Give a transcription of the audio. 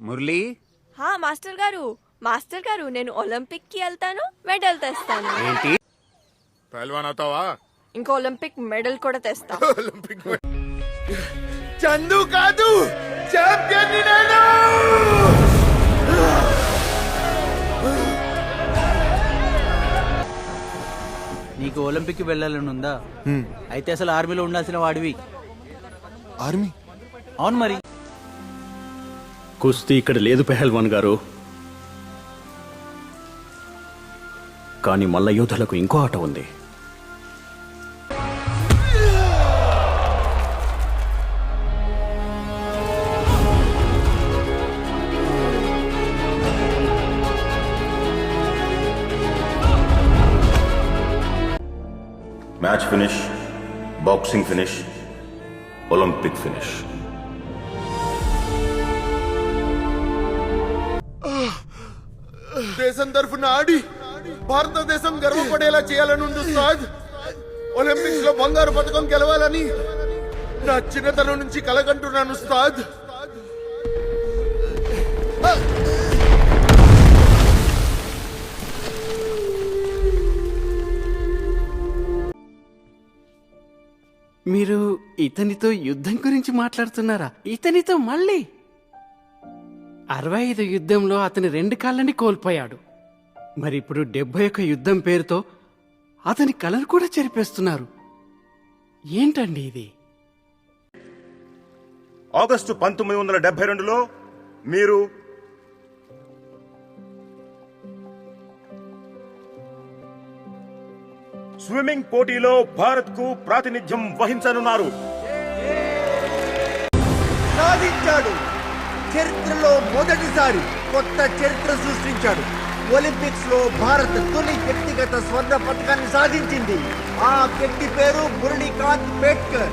Murali master గారు నేను Olympic కి వెళ్తాను, మెడల్ తెస్తాను. ఏంటి? పహల్వాన్ అవుతావా? ఇంకో ఒలింపిక్ మెడల్ కూడా తెస్తా. ఒలింపిక్ చందు కాదు, ఛాంపియన్ నేను. నీకు ఒలింపిక్ కి వెళ్ళాలని ఉందా? అయితే అసలు ఆర్మీలో ఉండాల్సిన వాడివి. ఆర్మీ? అవును మరి. కుస్తీ ఇక్కడ లేదు పెహల్వాన్ గారు, కానీ మల్ల యోధులకు ఇంకో ఆట ఉంది. Match finish, boxing finish, Olympic finish. దేశం తరఫున ఆడి భారతదేశం గర్వపడేలా చేయాలని ఉంది ఉస్తాద్. ఒలింపిక్స్ లో బంగారు పథకం గెలవాలని నా చిన్నతనం నుంచి కలగంటున్నాను ఉస్తాద్. మీరు ఇతనితో యుద్ధం గురించి మాట్లాడుతున్నారా? ఇతనితో మళ్ళీ 65 యుద్ధంలో అతని 2 కాళ్ళని కోల్పోయాడు. మరి ఇప్పుడు 71 యుద్ధం పేరుతో అతని కళను కూడా చెరిపేస్తున్నారు. ఏంటండి ఇది? ఆగస్టు 1972లో మీరు స్విమ్మింగ్ పోటీలో భారత్ కు ప్రాతినిధ్యం వహించనున్నారు. సాధించాడు. చరిత్రలో మొదటిసారి కొత్త చరిత్ర సృష్టించాడు. ఒలింపిక్స్ లో భారత్ తొలి వ్యక్తిగత స్వర్ణ పథకాన్ని సాధించింది. ఆ వ్యక్తి పేరు మురళీకాంత్ పేట్కర్.